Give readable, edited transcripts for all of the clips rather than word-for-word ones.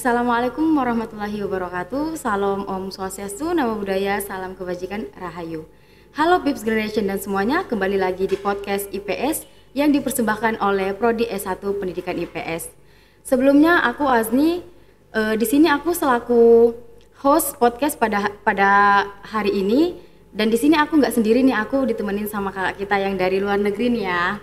Assalamualaikum warahmatullahi wabarakatuh. Salam Om Swastiastu, Namo Buddhaya, salam kebajikan, Rahayu. Halo Pips Generation dan semuanya, kembali lagi di podcast IPS yang dipersembahkan oleh Prodi S1 Pendidikan IPS. Sebelumnya aku Azni, di sini aku selaku host podcast pada hari ini, dan di sini aku nggak sendiri nih, aku ditemenin sama kakak kita yang dari luar negeri nih ya.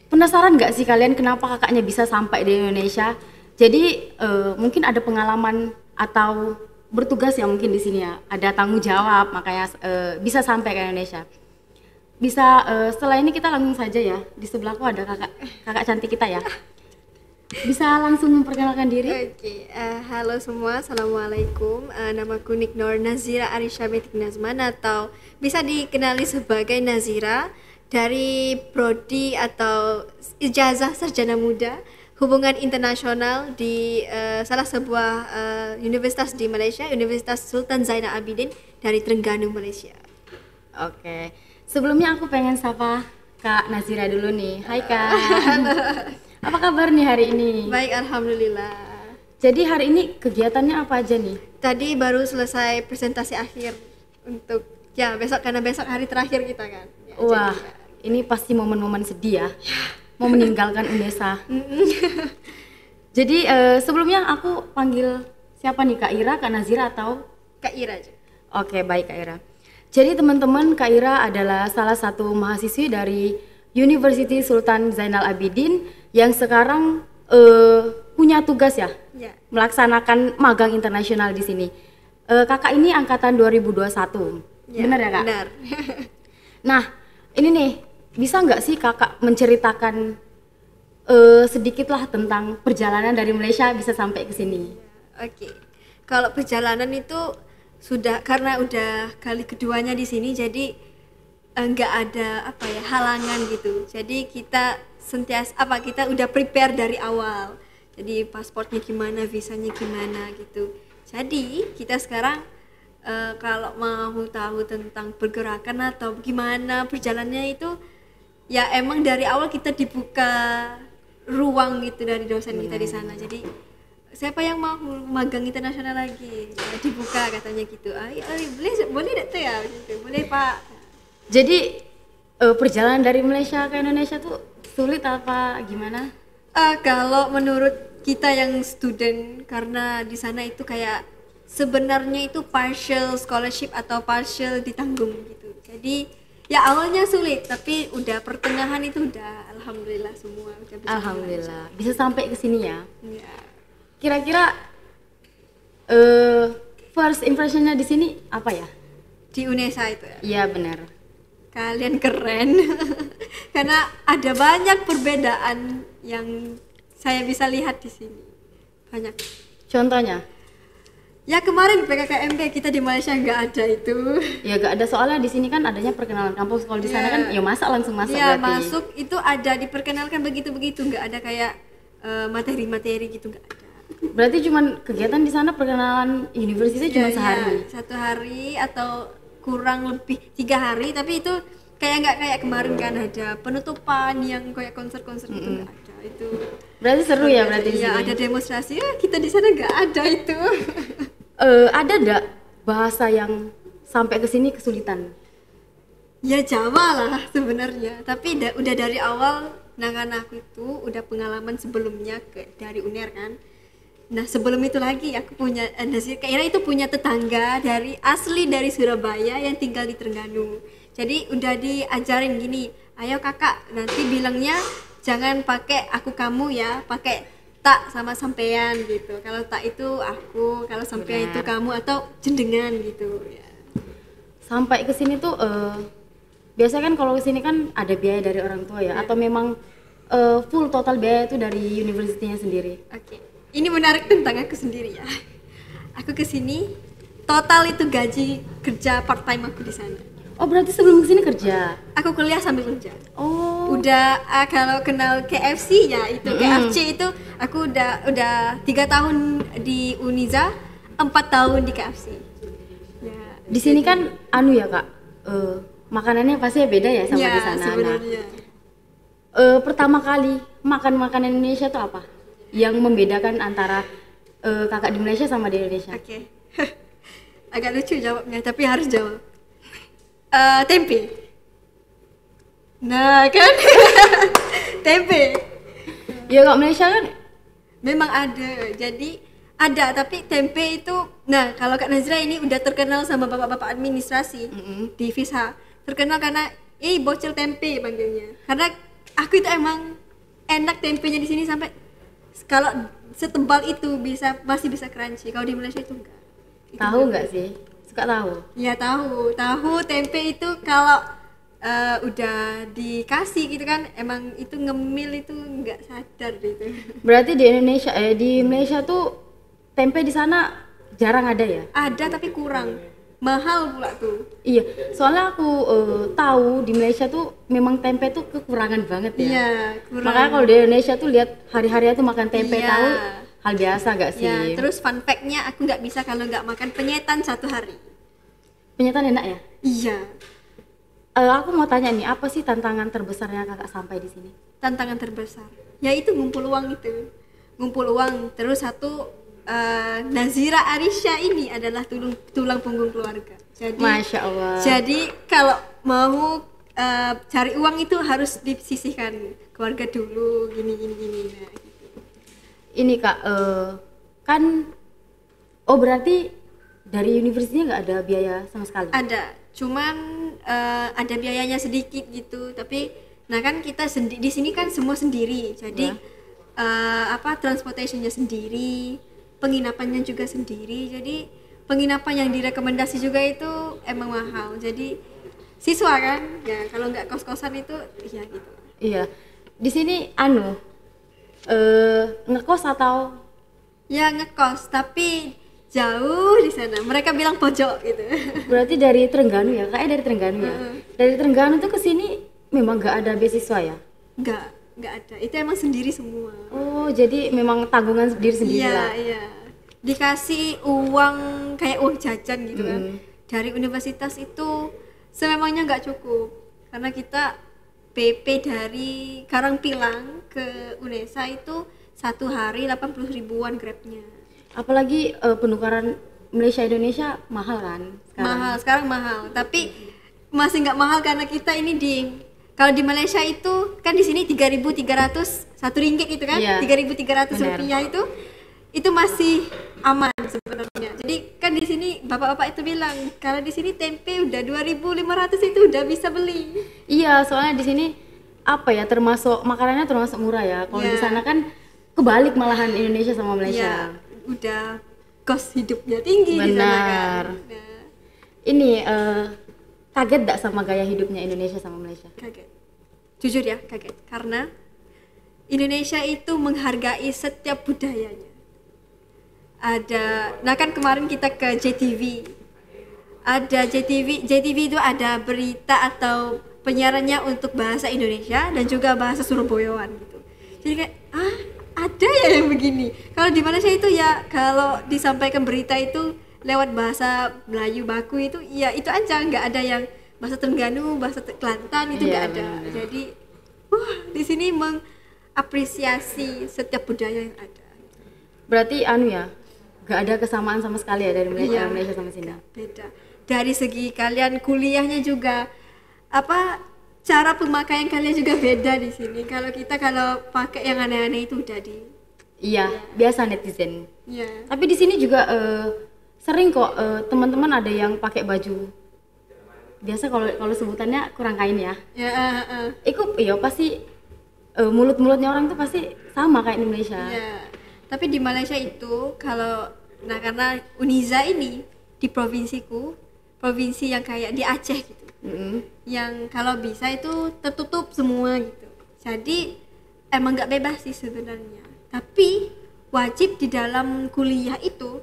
Penasaran nggak sih kalian kenapa kakaknya bisa sampai di Indonesia? Jadi mungkin ada pengalaman atau bertugas ya mungkin di sini ya, ada tanggung jawab makanya bisa sampai ke Indonesia. Bisa setelah ini kita langsung saja ya, di sebelahku ada kakak cantik kita ya. Bisa langsung memperkenalkan diri? Oke, halo semua, assalamualaikum. Namaku Niknor Nazira Arisha Betik Nazman, atau bisa dikenali sebagai Nazira, dari prodi atau ijazah sarjana muda hubungan internasional di salah sebuah universitas di Malaysia, Universitas Sultan Zainal Abidin dari Terengganu, Malaysia. Oke, sebelumnya aku pengen sapa Kak Nazira dulu nih. Hai Kak. Apa kabar nih hari ini? Baik, alhamdulillah. Jadi hari ini kegiatannya apa aja nih? Tadi baru selesai presentasi akhir untuk besok, karena besok hari terakhir kita kan. Wah, ini pasti momen-momen sedih ya. Mau meninggalkan UNESA. Jadi sebelumnya aku panggil siapa nih, Kak Ira, Kak Nazira, atau Kak Ira aja? Oke, baik Kak Ira. Jadi teman-teman, Kak Ira adalah salah satu mahasiswi dari University Sultan Zainal Abidin yang sekarang punya tugas ya, melaksanakan magang internasional di sini. Kakak ini angkatan 2021, benar ya Kak? Benar. Nah, ini nih, bisa nggak sih kakak menceritakan sedikit lah tentang perjalanan dari Malaysia bisa sampai ke sini? Oke, kalau perjalanan itu karena udah kali keduanya di sini, jadi nggak ada halangan gitu. Jadi kita kita udah prepare dari awal. Jadi pasportnya gimana, visanya gimana gitu. Jadi kita sekarang kalau mau tahu tentang pergerakan atau gimana perjalanannya itu, ya emang dari awal kita dibuka ruang gitu dari dosen kita di sana. Jadi siapa yang mau magang internasional lagi, ya, dibuka katanya gitu. Boleh tidak tuh ya? Boleh Pak. Jadi perjalanan dari Malaysia ke Indonesia tuh sulit apa gimana? Kalau menurut kita yang student, karena di sana itu kayak sebenarnya itu partial scholarship atau partial ditanggung gitu. Jadi ya awalnya sulit, tapi udah pertengahan itu udah alhamdulillah semua udah bisa. Alhamdulillah bisa sampai ke sini ya. Ya. Kira-kira first impressionnya di sini apa ya? Di UNESA itu ya? Iya benar. Kalian keren. Karena ada banyak perbedaan yang saya bisa lihat di sini. Banyak. Contohnya? Ya kemarin PKKMB kita di Malaysia nggak ada itu. Ya nggak ada, soalnya di sini kan adanya perkenalan kampus. Kalau di sana kan ya langsung masuk. Ya berarti masuk itu ada diperkenalkan begitu, nggak ada kayak materi-materi gitu, nggak ada. Berarti cuman kegiatan di sana perkenalan universitas cuma sehari. Ya, 1 hari atau kurang lebih 3 hari, tapi itu nggak kayak kemarin kan ada penutupan yang kayak konser-konser gitu, nggak ada itu. Berarti seru ya berarti ya, ada demonstrasi ya, kita di sana nggak ada itu. Ada nggak bahasa yang sampai ke sini kesulitan? Ya Jawa lah sebenarnya, tapi udah dari awal. Nah karena aku itu udah pengalaman sebelumnya dari UNER kan. Nah sebelum itu lagi aku punya Kak Ira itu punya tetangga asli dari Surabaya yang tinggal di Terengganu. Jadi udah diajarin gini, ayo kakak nanti bilangnya jangan pakai aku kamu ya, pakai tak sama sampean gitu. Kalau tak itu aku, kalau sampean itu kamu, atau jendengan gitu ya. Sampai ke sini tuh biasanya kan kalau ke sini kan ada biaya dari orang tua ya, atau memang full total biaya itu dari universitinya sendiri? Oke. Ini menarik tentang aku sendiri ya. Aku ke sini total itu gaji kerja part time aku di sana. Oh, berarti sebelum kesini kerja? Aku kuliah sambil kerja. Oh. Udah kalau kenal KFC ya itu KFC itu aku udah 3 tahun di Uniza, 4 tahun di KFC. Ya. Di sini kan ya Kak, makanannya pasti beda ya sama di sana. Sebenarnya. Pertama kali makan makanan Indonesia itu apa? Yang membedakan antara kakak di Malaysia sama di Indonesia? Oke. Agak lucu jawabnya, tapi harus jawab. Tempe. Nah kan, tempe. Ya kalau Malaysia kan Memang ada. Jadi ada, tapi tempe itu. Nah kalau Kak Nazira ini udah terkenal sama bapak-bapak administrasi di Visa. Terkenal karena bocil tempe panggilnya. Karena aku itu emang enak tempenya di sini sampai kalau setebal itu masih bisa crunchy. Kalau di Malaysia itu enggak. tahu nggak sih? Suka tahu. Ya tahu tempe itu kalau udah dikasih gitu kan emang itu ngemil itu nggak sadar gitu. Berarti di Malaysia tuh tempe di sana jarang ada ya? Ada tapi kurang, mahal pula tuh. Iya, soalnya aku tahu di Malaysia tuh memang tempe tuh kekurangan banget ya. Iya, kurang. Makanya kalau di Indonesia tuh lihat hari-hari tuh makan tempe, Iya. tahu hal biasa gak sih? Ya, terus fun fact-nya aku nggak bisa kalau nggak makan penyetan 1 hari. Penyetan enak ya? Iya, Aku mau tanya nih, apa sih tantangan terbesarnya kakak sampai di sini? tantangan terbesar. Ya itu ngumpul uang itu. Ngumpul uang. Terus satu Nazira Arisha ini adalah tulang punggung keluarga. Jadi Masya Allah. Jadi kalau mau cari uang itu harus disisihkan keluarga dulu gini. Nah, gitu. Ini kak, kan, oh berarti dari universitasnya nggak ada biaya sama sekali? Ada, cuman ada biayanya sedikit gitu. Tapi, nah kan kita di sini kan semua sendiri. Jadi transportationnya sendiri, penginapannya juga sendiri. Jadi penginapan yang direkomendasi juga itu emang mahal. Jadi siswa kan, ya kalau nggak kos-kosan itu, ya gitu. Iya, di sini ngekos atau Ya ngekos, tapi jauh di sana. Mereka bilang pojok gitu. berarti dari Terengganu ya? Kayaknya dari Terengganu ya? Dari Terengganu tuh ke sini memang nggak ada beasiswa ya? Nggak ada. Itu emang sendiri semua. Oh, jadi memang tanggungan sendiri-sendiri Iya, lah. iya. Dikasih uang kayak uang jajan gitu kan. Dari universitas itu sememangnya nggak cukup. Karena kita PP dari Karangpilang ke Unesa itu 1 hari 80 ribuan grabnya. Apalagi penukaran Malaysia Indonesia mahal kan sekarang? Sekarang mahal, tapi masih nggak mahal karena kita ini kalau di Malaysia itu kan di sini 3.300 1 ringgit gitu kan, Iya, 3.300 benar. rupiah itu masih aman sebenarnya. Jadi kan di sini bapak-bapak itu bilang kalau di sini tempe udah 2.500 itu udah bisa beli. Iya, soalnya di sini apa ya, termasuk makanannya termasuk murah ya. Kalau di Iya. sana kan kebalik malahan Indonesia sama Ya, Malaysia. udah kos hidupnya tinggi di sana Benar. kan. Nah, Ini kaget gak sama gaya hidupnya Indonesia sama Malaysia? kaget. Jujur ya, kaget karena Indonesia itu menghargai setiap budayanya. Nah kan kemarin kita ke JTV. Ada JTV itu ada berita atau penyiarannya untuk bahasa Indonesia dan juga bahasa Surabayaan gitu. Jadi kayak ada ya yang begini. Kalau di Malaysia itu ya kalau disampaikan berita itu lewat bahasa Melayu baku itu ya itu aja, nggak ada yang bahasa Terengganu, bahasa Kelantan itu nggak Iya, ada. benar-benar. Jadi di sini mengapresiasi setiap budaya yang ada. Berarti ya, gak ada kesamaan sama sekali ya dari Iya. Malaysia sama sini. Beda. Dari segi kalian kuliahnya juga cara pemakaian kalian juga beda di sini. Kalau pakai yang aneh-aneh itu udah Iya, biasa netizen. ya. Tapi di sini juga sering kok teman-teman ada yang pakai baju. Biasa kalau sebutannya kurang kain ya. Ya, Itu iya pasti mulut-mulutnya orang tuh pasti sama kayak di Malaysia. ya. Tapi di Malaysia itu karena Uniza ini di provinsi yang kayak di Aceh gitu. Yang kalau bisa itu tertutup semua gitu. Jadi emang nggak bebas sih sebenarnya. Tapi wajib di dalam kuliah itu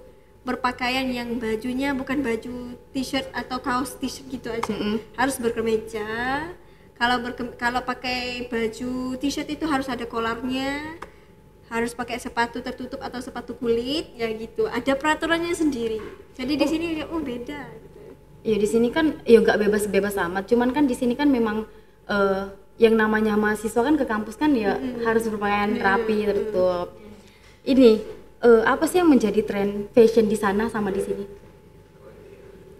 berpakaian yang bajunya bukan baju t-shirt atau kaos t-shirt gitu aja. Harus berkemeja. Kalau pakai baju t-shirt itu harus ada kolarnya. Harus pakai sepatu tertutup atau sepatu kulit ya gitu. Ada peraturannya sendiri. Jadi di sini beda gitu. Ya di sini kan ya nggak bebas-bebas amat. Cuman kan di sini kan memang yang namanya mahasiswa kan ke kampus kan ya harus berpakaian rapi, tertutup. Ini apa sih yang menjadi tren fashion di sana sama di sini?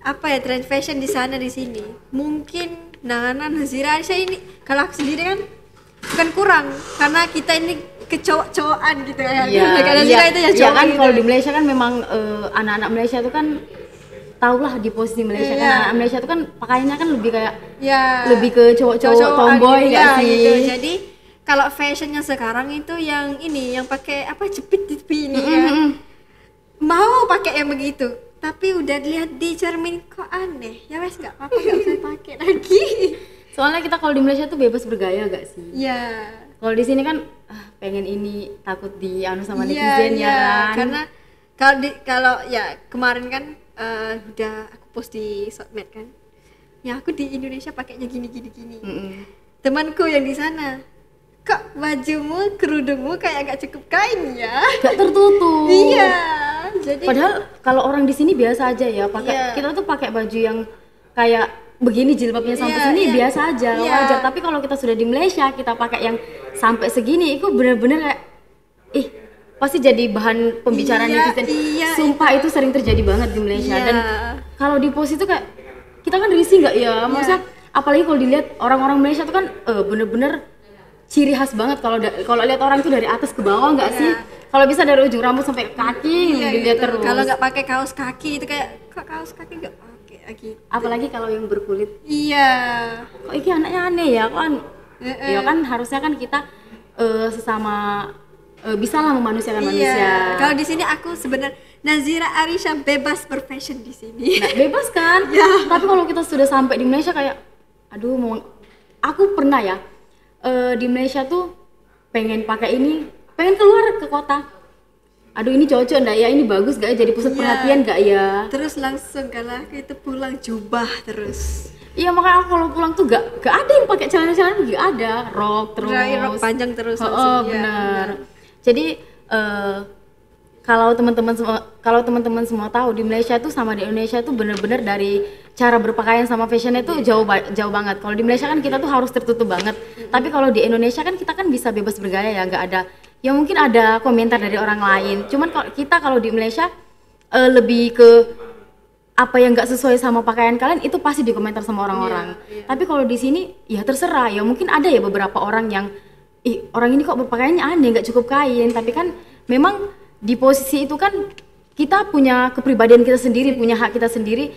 Apa ya tren fashion di sana di sini? Mungkin Nazira Aisyah ini kalau aku sendiri kan bukan kurang karena kita ini kecowok-cowokan gitu ya. Karena Nazira itu ya iya cowok kan gitu. kalau di Malaysia kan memang anak-anak Malaysia itu kan tahulah di posisi Malaysia kan anak Malaysia itu kan pakaiannya kan lebih kayak lebih ke cowok-cowok tomboy gitu, nggak sih? Gitu. Jadi kalau fashionnya sekarang itu yang ini yang pakai apa jepit di tepi ini kan mau pakai yang begitu tapi udah lihat di cermin kok aneh ya wes nggak apa-apa nggak usah pakai lagi. Soalnya kita kalau di Malaysia tuh bebas bergaya gak sih? Iya. Kalau di sini kan pengen ini takut di anu sama netizen ya kan. Karena kalau ya kemarin kan udah aku post di sosmed kan. Ya aku di Indonesia pakainya gini. Temanku yang di sana, kok bajumu kerudungmu kayak gak cukup kain ya? Gak tertutup. Iya. Jadi padahal kalau orang di sini biasa aja ya pakai kita tuh pakai baju yang kayak begini jilbabnya sampai sini biasa aja wajar, tapi kalau kita sudah di Malaysia kita pakai yang sampai segini itu bener-bener kayak pasti jadi bahan pembicaraan netizen. Sumpah itu sering terjadi banget di Malaysia dan kalau di post itu kayak kita kan risih nggak ya, maksudnya apalagi kalau dilihat orang-orang Malaysia tuh kan bener-bener ciri khas banget kalau lihat orang tuh dari atas ke bawah nggak sih? Kalau bisa dari ujung rambut sampai kaki dilihat terus. Kalau nggak pakai kaos kaki itu kayak kok kaos kaki nggak pakai lagi. Apalagi kalau yang berkulit. Iya. Kok ini anaknya aneh ya kan? Ya kan harusnya kan kita sesama bisa lah memanusiakan manusia. Kalau di sini aku sebenarnya Nazira Aisyah bebas berfashion di sini. Nah, bebas kan? Tapi kalau kita sudah sampai di Malaysia kayak aduh aku pernah ya di Malaysia tuh pengen pakai ini, pengen keluar ke kota. Aduh ini cocok enggak ya? Ini bagus enggak ya? Jadi pusat perhatian enggak ya? Terus langsung kalau itu pulang jubah terus. Iya makanya aku kalau pulang tuh gak ada yang pakai celana-celana, gak ada rok terus. Rok panjang terus. Benar. Jadi kalau teman-teman semua tahu di Malaysia tuh sama di Indonesia tuh bener-bener dari cara berpakaian sama fashionnya tuh jauh banget. Kalau di Malaysia kan kita tuh harus tertutup banget. Tapi kalau di Indonesia kan kita kan bisa bebas bergaya ya, nggak ada. Ya mungkin ada komentar dari orang lain. Cuman kalau di Malaysia lebih ke apa yang nggak sesuai sama pakaian kalian itu pasti dikomentar sama orang-orang. Tapi kalau di sini ya terserah. Ya mungkin ada ya beberapa orang yang orang ini kok berpakaiannya aneh, nggak cukup kain. Tapi kan memang di posisi itu kan kita punya kepribadian kita sendiri, punya hak kita sendiri.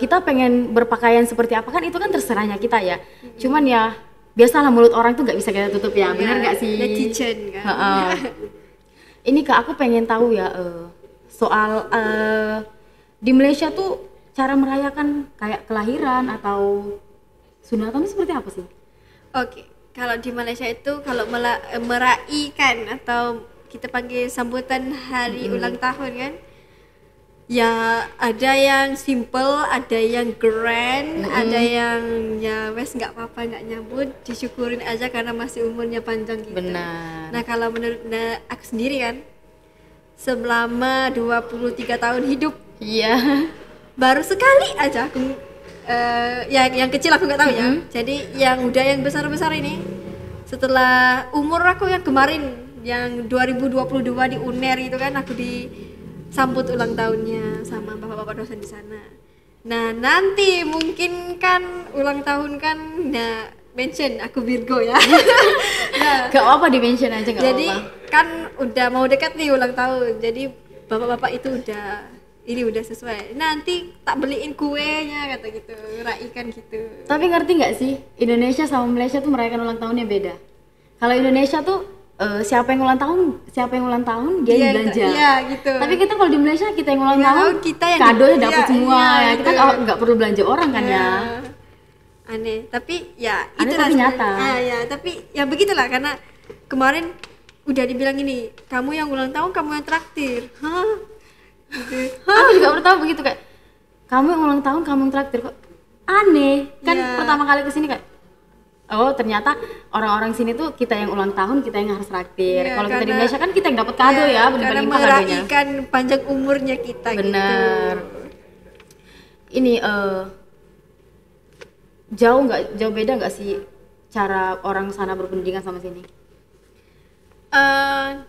Kita pengen berpakaian seperti apa kan itu kan terserahnya kita ya. Cuman ya biasalah mulut orang tuh nggak bisa kita tutup ya, benar nggak sih? Netizen kan. Ini Kak, aku pengen tahu ya soal di Malaysia tuh cara merayakan kayak kelahiran atau sunatan itu seperti apa sih? Oke, kalau di Malaysia itu kalau meraihkan atau kita panggil sambutan hari ulang tahun kan, ya ada yang simple, ada yang grand, ada yang ya wes nggak apa-apa nggak nyambut, disyukurin aja karena masih umurnya panjang gitu. Benar. Nah kalau menurut aku sendiri kan, selama 23 tahun hidup, baru sekali aja aku yang kecil aku nggak tahu ya. Jadi yang udah yang besar-besar ini setelah umur aku yang kemarin yang 2022 di UNER itu kan aku disambut ulang tahunnya sama bapak-bapak dosen di sana. Nah nanti mungkin kan ulang tahun kan, nah mention aku Virgo ya. Nah, gak apa di mention aja gak jadi apa. Kan udah mau dekat nih ulang tahun, jadi bapak-bapak itu udah sesuai. Nanti tak beliin kuenya kata gitu, raikan gitu. Tapi ngerti nggak sih Indonesia sama Malaysia tuh merayakan ulang tahunnya beda. Kalau Indonesia tuh siapa yang ulang tahun dia yang belanja. Iya gitu. Tapi kita kalau di Malaysia kita yang ulang tahun kita yang kadonya dapat semua ya. Kita gitu. nggak perlu belanja orang kan ya. Aneh, tapi ya aneh itulah tapi nyata. Ya, tapi ya begitulah karena kemarin udah dibilang ini, kamu yang ulang tahun kamu yang traktir. Gitu. Aku juga pertama begitu kayak kamu yang ulang tahun kamu yang traktir, kok aneh kan. Pertama kali kesini kayak oh ternyata orang-orang sini tuh kita yang ulang tahun kita yang harus traktir. Kalau kita di Malaysia kan kita yang dapat kado ya, bener-bener limpah kadonya. Karena meraihkan panjang umurnya kita. Bener. Gitu. Ini jauh beda nggak sih cara orang sana berpendidikan sama sini?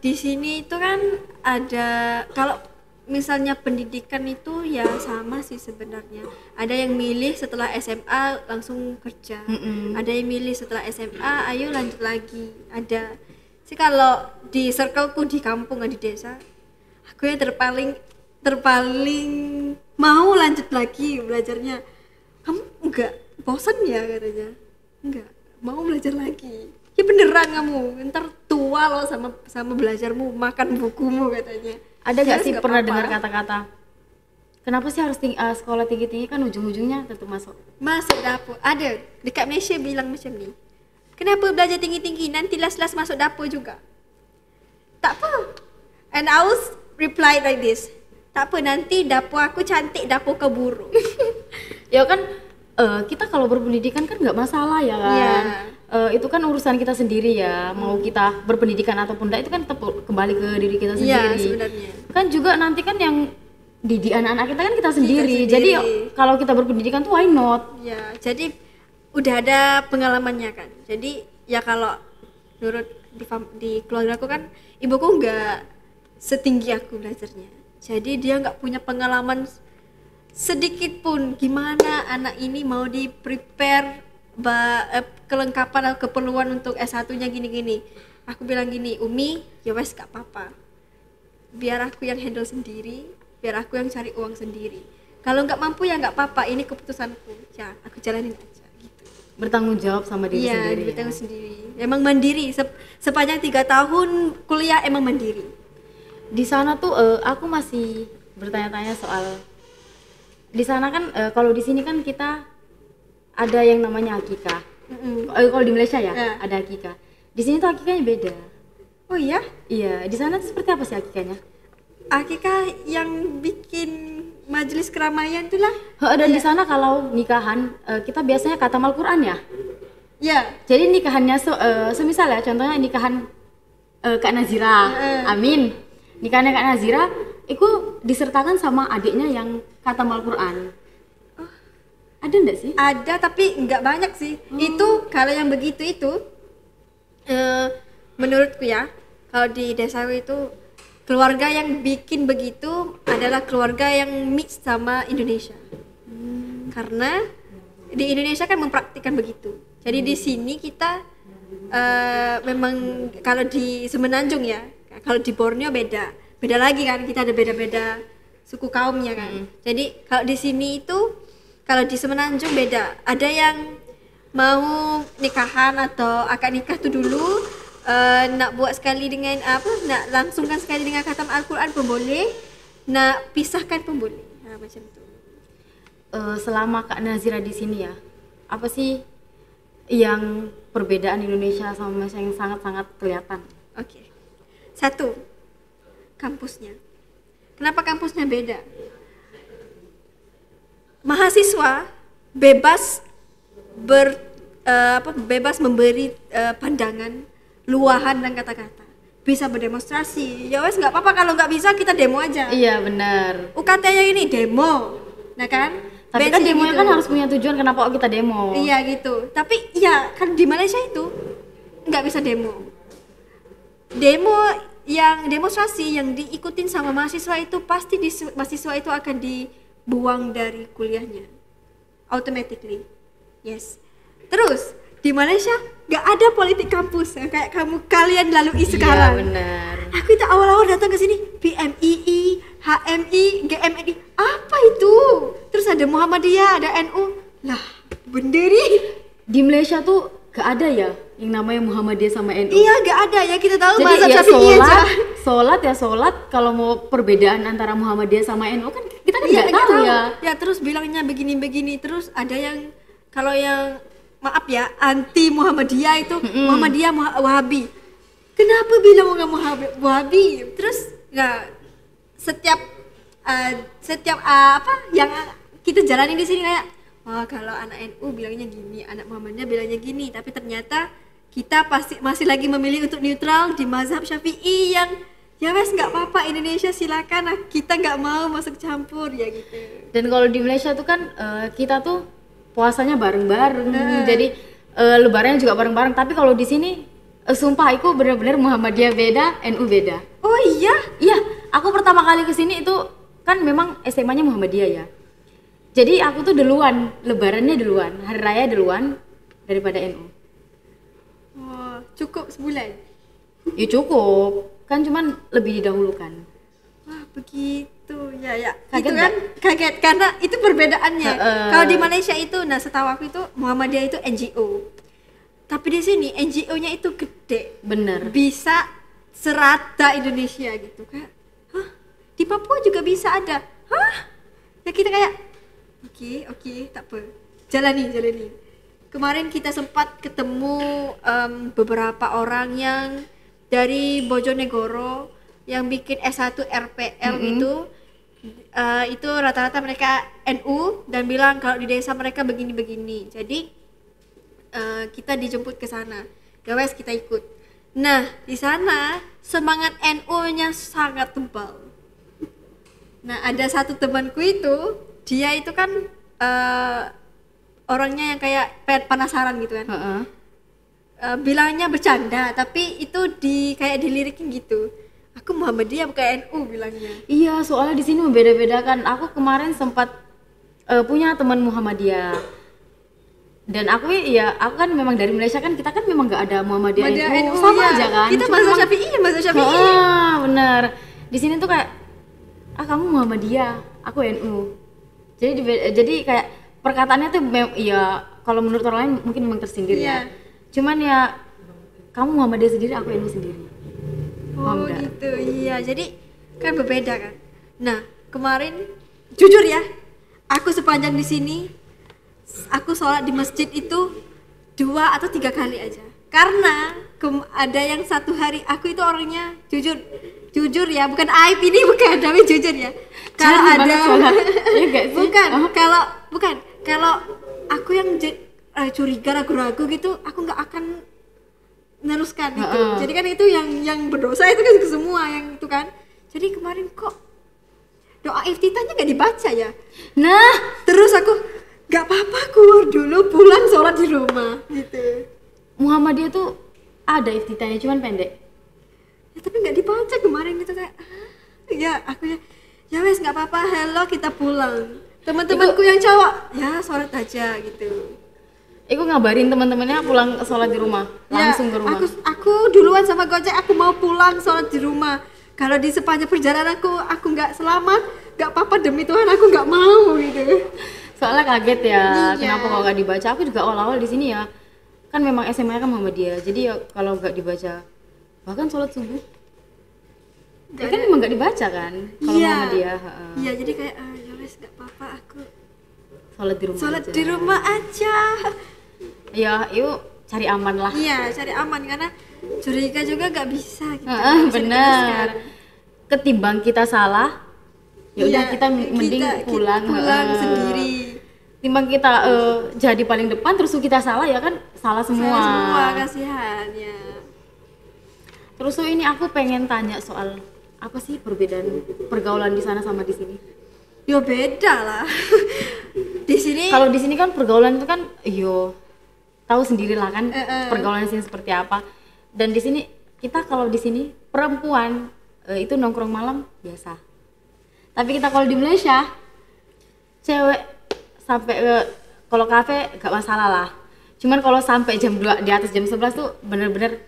Di sini itu kan ada, kalau misalnya pendidikan itu ya sama sih sebenarnya. Ada yang milih setelah SMA langsung kerja, ada yang milih setelah SMA ayo lanjut lagi. Ada sih, kalau di circleku di kampung di desa, aku yang terpaling mau lanjut lagi belajarnya. Kamu enggak bosan ya katanya? Enggak, mau belajar lagi. Ya beneran kamu, ntar tua loh sama belajarmu, makan bukumu katanya. Ada nggak sih nggak pernah apa-apa. dengar kata-kata kenapa sih harus sekolah tinggi-tinggi, kan ujung-ujungnya tetap masuk Dapur? Ada dekat Malaysia bilang macam ni. Kenapa belajar tinggi-tinggi, nanti last-last masuk dapur juga? Tak apa. And I was reply like this. Tak apa, nanti dapur aku cantik, dapur kau buruk. ya kan. Kita kalau berpendidikan kan nggak masalah ya kan. Iya. Itu kan urusan kita sendiri ya, mau kita berpendidikan ataupun enggak itu kan tetap kembali ke diri kita Iya, sendiri. sebenarnya. Kan juga nanti kan yang didik anak-anak kita kan kita sendiri. sendiri. Jadi kalau kita berpendidikan tuh why not? Ya, jadi udah ada pengalamannya kan. Jadi ya kalau menurut di keluarga aku kan, ibuku nggak setinggi aku belajarnya. Jadi dia nggak punya pengalaman sedikit pun gimana anak ini mau di prepare kelengkapan atau keperluan untuk S1-nya gini-gini. Aku bilang gini, Umi, ya wes gak apa-apa. Biar aku yang handle sendiri, biar aku yang cari uang sendiri. Kalau nggak mampu ya nggak apa-apa, ini keputusanku. Ya, aku jalanin aja gitu. Bertanggung jawab sama diri Iya, sendiri. bertanggung sendiri. Emang mandiri. Sepanjang 3 tahun kuliah emang mandiri. Di sana tuh aku masih bertanya-tanya soal di sana kan kalau di sini kan kita ada yang namanya akikah. Kalau di Malaysia ya ada akikah. Di sini tuh akikahnya beda. Oh iya? Iya, di sana tuh seperti apa sih akikahnya? Akikah yang bikin majelis keramaian itulah. Dan di sana kalau nikahan kita biasanya khatam Al-Qur'an ya. Ya. Jadi nikahannya semisal ya, contohnya nikahan Kak Nazira. Amin. Nikahannya Kak Nazira itu disertakan sama adiknya yang khatam Al-Qur'an. Ada enggak sih? Ada, tapi nggak banyak sih. Itu kalau yang begitu itu menurutku ya, kalau di desaku itu keluarga yang bikin begitu adalah keluarga yang mix sama Indonesia. Karena di Indonesia kan mempraktikkan begitu. Jadi di sini kita memang kalau di Semenanjung ya, kalau di Borneo beda lagi kan, kita ada beda-beda suku kaumnya kan. Jadi kalau di sini itu, kalau di Semenanjung beda. Ada yang mau nikahan atau akad nikah tuh dulu nak buat sekali dengan nak langsungkan sekali dengan khatam Al-Quran pun boleh, nak pisahkan pun boleh. Macam tu. Selama Kak Nazira di sini ya, apa sih yang perbedaan Indonesia sama Malaysia yang sangat-sangat kelihatan? Oke. 1, kampusnya. Kenapa kampusnya beda? Mahasiswa bebas bebas memberi pandangan, luahan dan kata-kata. Bisa berdemonstrasi. Ya wes nggak apa-apa, kalau nggak bisa kita demo aja. Iya benar. UKT-nya ini demo, nah kan? Tapi kan Bensin demonya gitu. kan harus punya tujuan kenapa kok kita demo. Iya gitu. Tapi ya kan di Malaysia itu nggak bisa demo. Demo yang demonstrasi yang diikutin sama mahasiswa itu pasti mahasiswa itu akan dibuang dari kuliahnya automatically. Yes. Terus di Malaysia nggak ada politik kampus yang kayak kalian lalui sekarang. Iya benar. Aku itu awal-awal datang ke sini PMII, HMI, GMNI, apa itu? Terus ada Muhammadiyah, ada NU. Lah, benderi. Di Malaysia tuh gak ada ya yang namanya Muhammadiyah sama NU. Iya, gak ada ya, kita tahu Jadi mazhab ya Syafi'i aja. sholat. Kalau mau perbedaan antara Muhammadiyah sama NU kan kita kan Iya, nggak tahu ya. Ya terus bilangnya begini-begini, terus ada yang kalau yang maaf ya anti Muhammadiyah itu Muhammadiyah Wahabi. Kenapa bilang nggak Wahabi? Terus nggak setiap apa yang kita jalani di sini kayak kalau anak NU bilangnya gini, anak Muhammadiyah bilangnya gini, tapi ternyata kita pasti masih lagi memilih untuk neutral di mazhab Syafi'i yang ya wes nggak apa-apa, Indonesia silakan, kita nggak mau masuk campur ya gitu. Dan kalau di Malaysia tuh kan kita tuh puasanya bareng-bareng, jadi lebarannya juga bareng-bareng. Tapi kalau di sini Sumpah aku bener-bener Muhammadiyah beda, NU beda. Oh iya? Iya, aku pertama kali kesini itu kan memang SMA-nya Muhammadiyah ya. Jadi aku tuh duluan, lebarannya duluan, hari raya duluan daripada NU. Oh, cukup sebulan. Ya cukup, kan cuman lebih didahulukan. Wah, begitu. Ya, ya. Kaget Itu kan kaget karena itu perbedaannya. Kalau di Malaysia itu, nah setahu aku itu Muhammadiyah itu NGO. Tapi di sini NGO-nya itu gede. Bener. Bisa serata Indonesia gitu kan. Hah? Di Papua juga bisa ada. Hah? Ya kita kayak oke, tak apa. Jalani. Kemarin kita sempat ketemu beberapa orang yang dari Bojonegoro yang bikin S1 RPL itu rata-rata mereka NU dan bilang kalau di desa mereka begini-begini. Jadi kita dijemput ke sana. Gawes kita ikut. Nah, di sana semangat NU-nya sangat tebal. Nah, ada satu temanku itu, dia itu kan orangnya yang kayak penasaran gitu kan. Bilangnya bercanda, tapi itu kayak dilirikin gitu. Aku Muhammadiyah bukan NU bilangnya. Iya, soalnya di sini membeda-bedakan. Aku kemarin sempat punya teman Muhammadiyah. Dan aku kan memang dari Malaysia kan, kita kan memang nggak ada Muhammadiyah NU, sama ya. aja kan. Kita mazhab Syafi'i. Bener. Di sini tuh kayak kamu Muhammadiyah, aku NU. Jadi kayak perkataannya tuh ya kalau menurut orang lain mungkin memang tersindir ya. Cuman ya kamu Muhammadiyah sendiri, aku NU sendiri. Oh gitu, iya. Jadi kan berbeda kan. Nah kemarin jujur ya, aku sepanjang di sini aku sholat di masjid itu 2 atau 3 kali aja. Karena ada yang satu hari aku itu orangnya jujur ya, bukan aib ini, bukan, tapi jujur ya. Kalau ada kalau aku yang curiga, ragu-ragu gitu, aku nggak akan meneruskan itu. Jadi kan itu yang berdosa itu kan semua yang itu kan. Jadi kemarin kok doa iftitahnya nggak dibaca ya. Nah, terus aku nggak apa-apa, keluar dulu, pulang sholat di rumah gitu. Muhammadiyah tuh ada iftitahnya, cuman pendek. Ya tapi nggak dibaca kemarin itu kayak aku ya wes nggak apa-apa, hello kita pulang. Teman-temanku yang cowok ya sholat aja gitu. Aku ngabarin teman-temannya pulang sholat di rumah, langsung ke rumah. Aku duluan sama Gojek, aku mau pulang sholat di rumah. Kalau di sepanjang perjalanan aku nggak selamat, nggak apa-apa, demi Tuhan aku nggak mau gitu. Soalnya kaget ya, kenapa kalau nggak dibaca. Aku juga awal-awal di sini ya, kan memang SMA kan Muhammadiyah, jadi ya kalau nggak dibaca, bahkan sholat subuh kan memang nggak dibaca kan kalau Muhammadiyah. Iya, jadi kayak ya wes nggak apa-apa, aku sholat di rumah aja. Ya yuk cari aman lah. Iya, cari aman, karena curiga juga nggak bisa gitu. Benar, ketimbang kita salah ya udah kita mending pulang sendiri. Timbang kita jadi paling depan terus kita salah, ya kan salah semua kasihan ya. Terus ini aku pengen tanya soal apa sih perbedaan pergaulan di sana sama di sini? Yo beda lah. Di sini kalau di sini kan pergaulan itu kan tahu sendiri lah kan pergaulan di sini seperti apa. Dan di sini kita kalau di sini perempuan itu nongkrong malam biasa. Tapi kita kalau di Malaysia cewek sampai kalau kafe gak masalah lah. Cuman kalau sampai jam 2 di atas jam 11 tuh bener-bener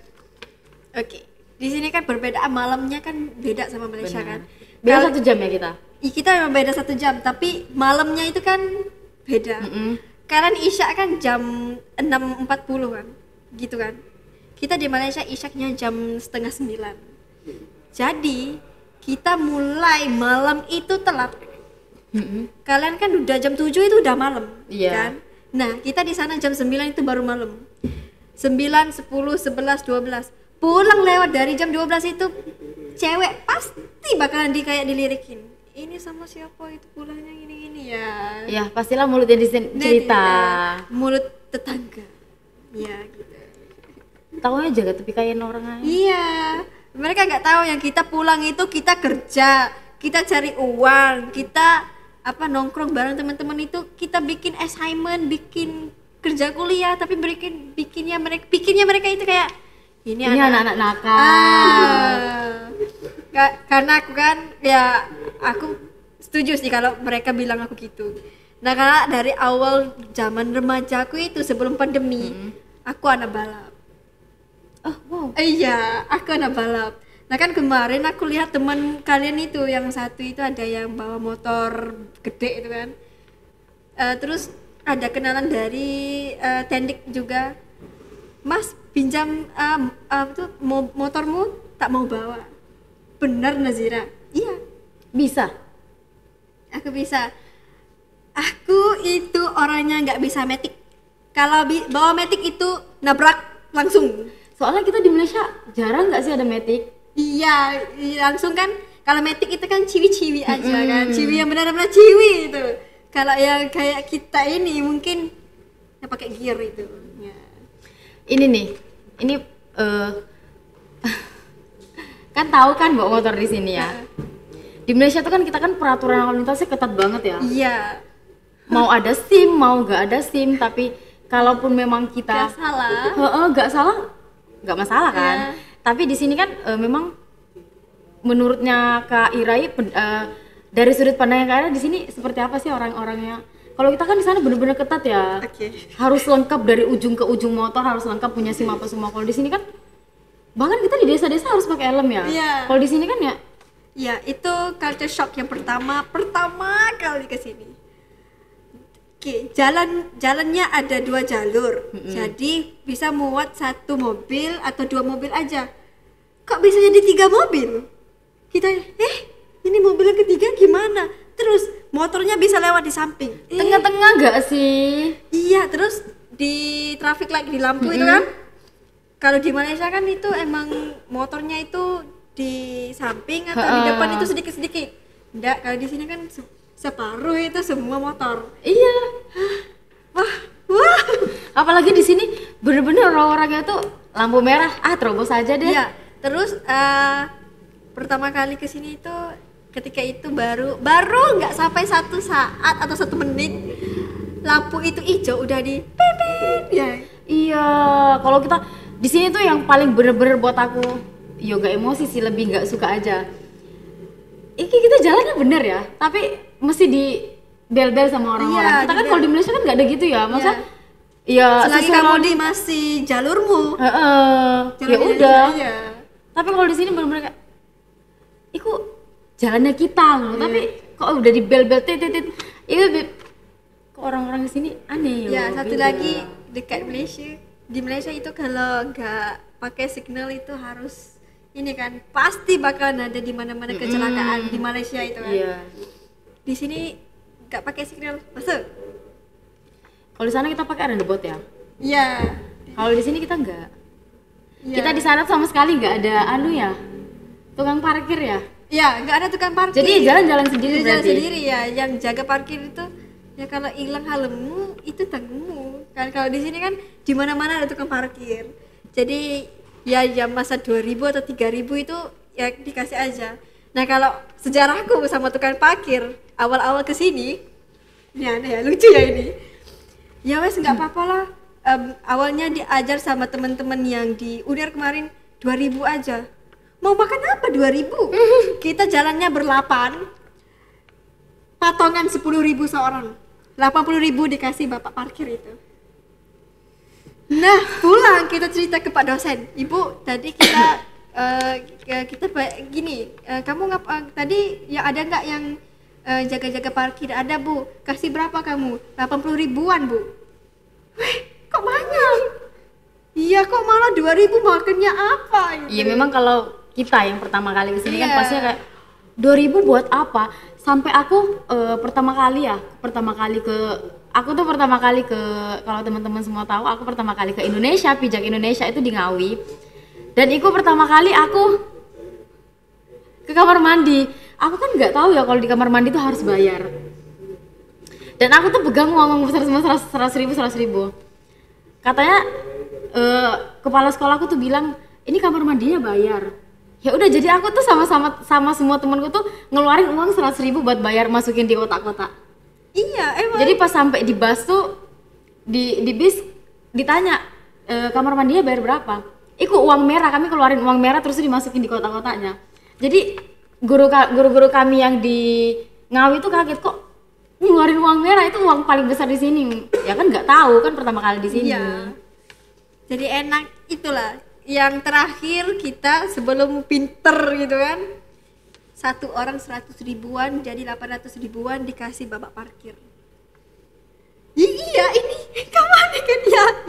oke. Di sini kan berbeda, malamnya kan beda sama Malaysia. Bener. Kan. Beda 1 jam ya kita. Kita memang beda 1 jam, tapi malamnya itu kan beda. Karena Isya kan jam 6.40 kan, gitu kan. Kita di Malaysia Isyaknya jam 8:30. Jadi kita mulai malam itu telat. Kalian kan udah jam 7 itu udah malam, kan? Nah, kita di sana jam 9 itu baru malam. 9, 10, 11, 12. Pulang lewat dari jam 12 itu cewek pasti bakalan kayak dilirikin. Ini sama siapa itu pulangnya gini-gini ya. Ya, pastilah mulutnya cerita. Mulut tetangga. Ya, gitu. Taunya jaga tepi kain orang aja. Iya. Mereka nggak tahu yang kita pulang itu kita kerja, kita cari uang, kita nongkrong bareng teman-teman itu, kita bikin assignment, bikin kerja kuliah, tapi bikinnya mereka itu kayak ini anak-anak nakal. Karena aku kan ya aku setuju sih kalau mereka bilang aku gitu. Nah karena dari awal zaman remaja aku itu sebelum pandemi aku anak balap. Oh wow. Iya, aku anak balap. Nah kan kemarin aku lihat teman kalian itu yang satu itu ada yang bawa motor gede itu kan. Terus ada kenalan dari Tendik juga. Mas pinjam motormu, tak mau bawa. Benar Nazira? Iya. Bisa. Aku bisa. Aku itu orangnya nggak bisa matic. Kalau bawa matic itu nabrak langsung. Soalnya kita di Malaysia jarang nggak sih ada matic? Iya, langsung kan. Kalau matic itu kan ciwi-ciwi aja kan, ciwi yang benar-benar ciwi itu. Kalau yang kayak kita ini mungkin ya pakai gear itu. Ya. Ini nih, ini kan tahu kan bawa motor di sini ya. Di Malaysia tuh kan kita kan peraturan lalu lintasnya ketat banget ya. Iya. Mau ada SIM, mau nggak ada SIM, tapi kalaupun memang kita nggak salah, nggak masalah kan. Ya. Tapi di sini kan memang menurutnya Kak Irai dari sudut pandang yang ada di sini seperti apa sih orang-orangnya? Kalau kita kan di sana benar-benar ketat ya. Harus lengkap dari ujung ke ujung motor, harus lengkap punya SIM apa semua. Kalau di sini kan bahkan kita di desa-desa harus pakai helm ya. Iya. Kalau di sini kan ya. Ya itu culture shock yang pertama kali ke sini. Oke, jalannya ada 2 jalur. Jadi bisa muat 1 mobil atau 2 mobil aja. Kok bisa jadi 3 mobil? Kita ini mobil yang ketiga gimana? Terus motornya bisa lewat di samping. Tengah-tengah nggak sih? Iya, terus di traffic light di lampu itu kan. Kalau di Malaysia kan itu emang motornya itu di samping atau di depan itu sedikit-sedikit. Enggak, kalau di sini kan separuh itu semua motor. Iya. Wah. Apalagi di sini bener-bener orang-orangnya tuh lampu merah, terobos aja deh. Iya. Terus pertama kali ke sini itu ketika itu baru nggak sampai 1 saat atau 1 menit lampu itu hijau udah di pipit ya. Iya, kalau kita di sini tuh yang paling bener-bener buat aku yoga emosi sih, lebih nggak suka aja. Iki kita jalannya bener ya, tapi mesti di bel-bel sama orang-orang. Iya, kita kan kalau di Malaysia kan nggak ada gitu ya, masa ya selagi kamu di masih jalurmu. Ya udah. Iya. Tapi kalau di sini bener-bener kayak, iku jalannya kita loh, tapi kok udah di bel-bel titit. Itu kok orang-orang di sini aneh ya. loh, Satu beda. lagi dekat Malaysia. Di Malaysia itu kalau nggak pakai signal itu harus ini kan pasti bakalan ada di mana-mana kecelakaan di Malaysia itu kan. Iya. Di sini nggak pakai signal masuk. Kalau di sana kita pakai roundabout ya. Iya. Kalau di sini kita enggak. Ya. Kita di sana sama sekali nggak ada tukang parkir ya. Ya, nggak ada tukang parkir. Jadi jalan-jalan sendiri Jadi jalan berarti. sendiri ya. Yang jaga parkir itu ya kalau hilang helmmu itu tanggungmu. Kan kalau di sini kan di mana-mana ada tukang parkir. Jadi ya masa 2000 atau 3000 itu ya dikasih aja. Nah, kalau sejarahku sama tukang parkir awal-awal ke sini ini aneh ya, lucu ya ini. Ya wes nggak apa-apa lah. Awalnya diajar sama teman-teman yang di UNER kemarin 2000 aja. Mau makan apa 2000? Kita jalannya berlapan. Patongan 10.000 seorang. 80.000 dikasih bapak parkir itu. Nah, pulang kita cerita ke Pak dosen. Ibu, tadi kita gini, kamu tadi ya ada nggak yang jaga-jaga parkir? Ada Bu, kasih berapa kamu? 80 ribuan Bu. Wih, kok banyak? Iya, kok malah 2000 makannya apa? Gitu. Iya, memang kalau kita yang pertama kali kesini kan Iya. pastinya kayak 2000 buat apa? Sampai aku pertama kali ke kalau teman-teman semua tahu, aku pertama kali ke Indonesia, pijak Indonesia itu di Ngawi. Dan itu pertama kali aku ke kamar mandi. Aku kan nggak tahu ya kalau di kamar mandi itu harus bayar. Dan aku tuh pegang ngomong besar semua 100 ribu. Katanya kepala sekolahku tuh bilang ini kamar mandinya bayar. Ya udah, jadi aku tuh sama semua temanku tuh ngeluarin uang 100 ribu buat bayar, masukin di kotak-kotak. Iya, emang. Jadi pas sampai di bus tuh di bis ditanya kamar mandinya bayar berapa? Iku uang merah, kami keluarin uang merah terus dimasukin di kotak-kotaknya. Jadi guru-guru kami yang di Ngawi itu kaget, kok ngeluarin uang merah, itu uang paling besar di sini. Ya kan nggak tahu kan pertama kali di sini. Iya. Jadi enak itulah. Yang terakhir kita sebelum pinter gitu kan, satu orang 100 ribuan jadi 800 ribuan dikasih babak parkir. Iya ini kapan kan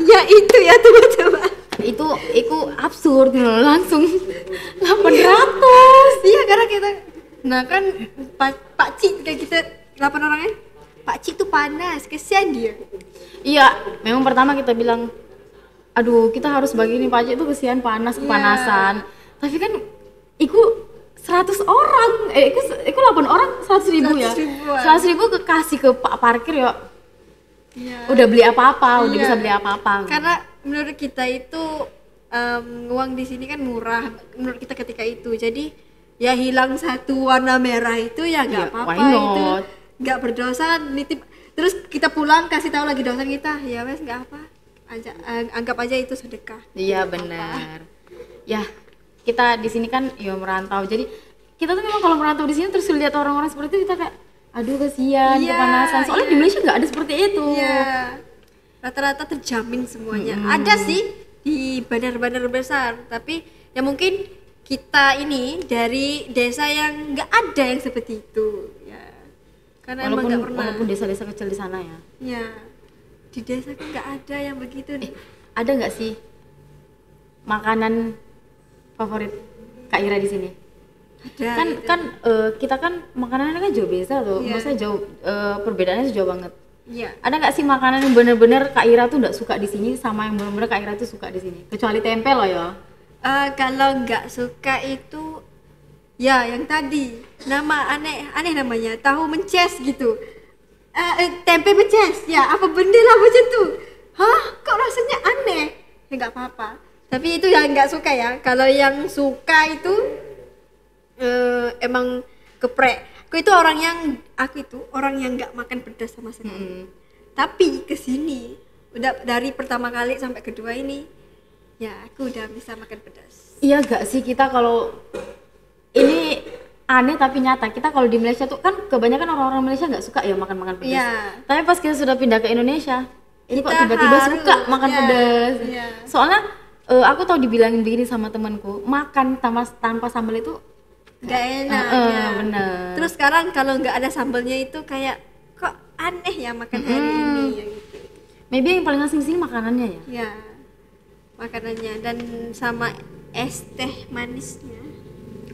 ya itu ya coba. Itu absurd loh, langsung 800. Iya karena kita, nah kan Pak Cik kayak kita 8 orangnya, Pak Cik tuh panas, kesian dia. Iya, memang pertama kita bilang, aduh kita harus bagi nih, Pak Cik tuh kesian kepanasan. Tapi kan iku 100 orang, iku 8 orang 100 ribu ya. 100 ribu kasih ke Pak parkir ya. Ya. Udah beli apa-apa, udah bisa beli apa-apa. Karena menurut kita itu uang di sini kan murah menurut kita ketika itu. Jadi ya hilang satu warna merah itu ya nggak apa-apa, itu nggak berdosa. Nitip terus kita pulang kasih tahu lagi dosen kita, ya wes nggak apa aja, anggap aja itu sedekah. Iya benar. Ya kita di sini kan ya merantau, jadi kita tuh memang kalau merantau di sini terus lihat orang-orang seperti itu kita kayak aduh kasihan, kepanasan. Soalnya di Malaysia nggak ada seperti itu. Iya. Rata-rata terjamin semuanya. Ada sih di bandar-bandar besar, tapi ya mungkin kita ini dari desa yang nggak ada yang seperti itu. Ya. Karena emang nggak pernah. Walaupun desa-desa kecil di sana ya. Ya. Di desa kan nggak ada yang begitu. Ada nggak sih makanan favorit Kak Ira di sini? Ada, kita kan makanannya kan jauh beda tuh, maksudnya jauh perbedaannya jauh banget. Iya. Ada nggak sih makanan yang bener-bener Kak Ira tuh nggak suka di sini sama yang bener-bener Kak Ira tuh suka di sini? Kecuali tempe loh ya. Kalau nggak suka itu ya yang tadi nama aneh namanya tahu mences gitu. Tempe mences ya, apa benda lah macam tuh. Hah, kok rasanya aneh? Ya nggak apa-apa. Tapi itu yang nggak suka ya. Kalau yang suka itu emang geprek. Aku itu orang yang nggak makan pedas sama sekali. Tapi kesini udah dari pertama kali sampai kedua ini, ya aku udah bisa makan pedas. Iya gak sih, kita kalau ini aneh tapi nyata, kita kalau di Malaysia tuh kan kebanyakan orang-orang Malaysia nggak suka ya makan pedas. Ya. Tapi pas kita sudah pindah ke Indonesia, ini kok Kita tiba-tiba harus, suka makan pedas. Ya. Soalnya aku tahu dibilangin begini sama temanku, makan tanpa sambal itu Gak enak ya. Bener. Terus sekarang kalau nggak ada sambalnya itu kayak kok aneh ya makan hari ini ya gitu. Maybe yang paling asing di sini makanannya ya. Ya, makanannya dan sama es teh manisnya.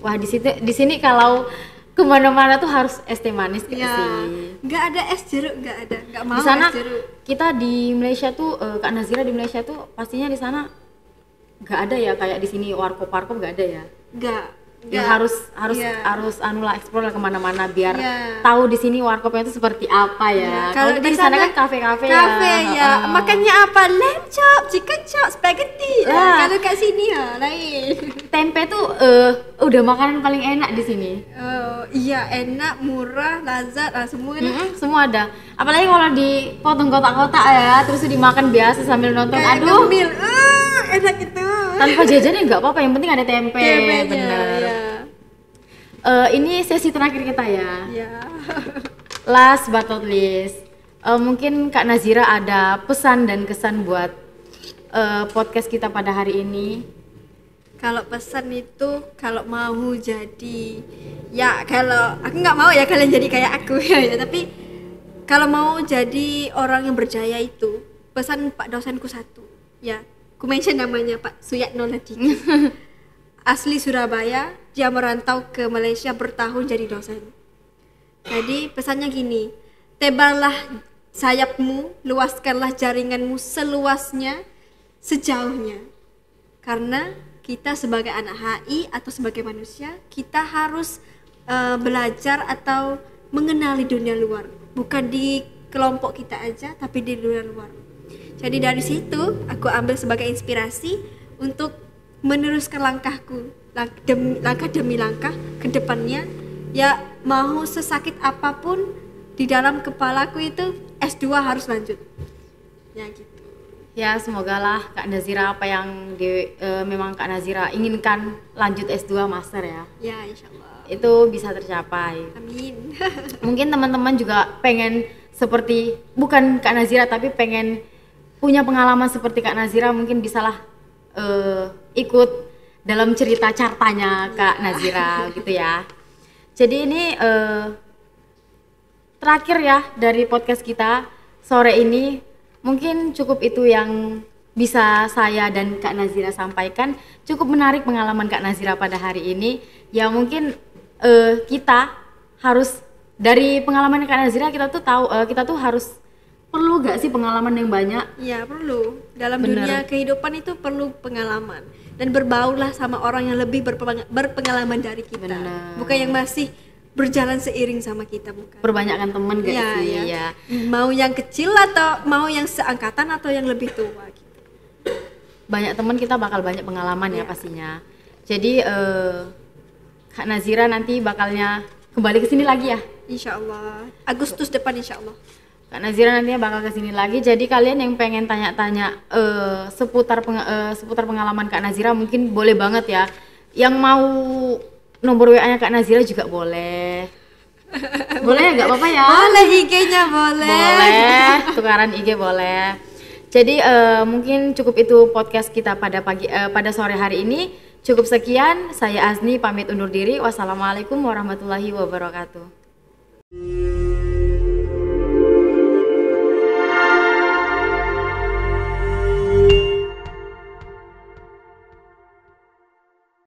Wah di sini kalau kemana-mana tuh harus es teh manis gak sih? Nggak ada es jeruk, nggak mau Di sana es jeruk. kita di Malaysia tuh Kak Nazira di Malaysia tuh pastinya di sana nggak ada ya kayak di sini warkop nggak ada ya? Nggak. Ya harus explore kemana-mana biar Yeah. tahu di sini warkopnya itu seperti apa ya. Kalau di sana kan kafe-kafe ya. Makannya apa? Lamb chop, chicken chop, spaghetti. Kalau kat sini ya lain. Tempe tuh udah makanan paling enak di sini. Iya, enak, murah, lazat, semua enak. Semua ada. Apalagi kalau dipotong kotak-kotak ya, terus dimakan biasa sambil nonton. Kayak aduh, ngemil. Enak itu. Tanpa jajan ya nggak apa-apa, yang penting ada tempe. Bener. Ya. Ini sesi terakhir kita ya. Ya. Last but not least, mungkin Kak Nazira ada pesan dan kesan buat podcast kita pada hari ini. Kalau pesan itu kalau mau jadi ya, kalau aku nggak mau ya kalian jadi kayak aku ya, tapi kalau mau jadi orang yang berjaya itu pesan Pak dosenku satu ya, ku mention namanya Pak Suyatno Ladiki. Asli Surabaya, dia merantau ke Malaysia bertahun jadi dosen. Jadi pesannya gini, teballah sayapmu, luaskanlah jaringanmu seluasnya, sejauhnya. Karena kita sebagai anak HI atau sebagai manusia, kita harus belajar atau mengenali dunia luar. Bukan di kelompok kita aja, tapi di dunia luar. Jadi dari situ aku ambil sebagai inspirasi untuk meneruskan langkahku, langkah demi langkah ke depannya. Ya mau sesakit apapun di dalam kepalaku itu S2 harus lanjut. Ya gitu. Ya semoga lah Kak Nazira apa yang memang Kak Nazira inginkan, lanjut S2 master ya. Ya, insya Allah. Itu bisa tercapai. Amin. Mungkin teman-teman juga pengen seperti, bukan Kak Nazira tapi pengen punya pengalaman seperti Kak Nazira, mungkin bisalah ikut dalam cerita cartanya Kak Nazira gitu ya. Jadi ini terakhir ya dari podcast kita sore ini. Mungkin cukup itu yang bisa saya dan Kak Nazira sampaikan. Cukup menarik pengalaman Kak Nazira pada hari ini. Ya mungkin kita harus, dari pengalaman Kak Nazira kita tuh tahu kita tuh harus, perlu gak sih pengalaman yang banyak? Ya perlu. Dalam Bener. dunia kehidupan itu perlu pengalaman. Dan berbaulah sama orang yang lebih berpengalaman dari kita. Bener. Bukan yang masih berjalan seiring sama kita, bukan. Perbanyakkan teman gak Ya, sih? ya. Ya. Mau yang kecil atau mau yang seangkatan atau yang lebih tua gitu. Banyak teman kita bakal banyak pengalaman ya Ya. pastinya. Jadi Kak Nazira nanti bakalnya kembali ke sini lagi ya. Insya Allah. Agustus depan insya Allah. Kak Nazira nantinya bakal ke sini lagi. Jadi kalian yang pengen tanya-tanya seputar pengalaman Kak Nazira mungkin boleh banget ya. Yang mau nomor WA-nya Kak Nazira juga boleh. Boleh, nggak apa-apa ya? Boleh, IG-nya boleh. Boleh, tukaran IG boleh. Jadi mungkin cukup itu podcast kita pada sore hari ini. Cukup sekian, saya Azni pamit undur diri. Wassalamualaikum warahmatullahi wabarakatuh.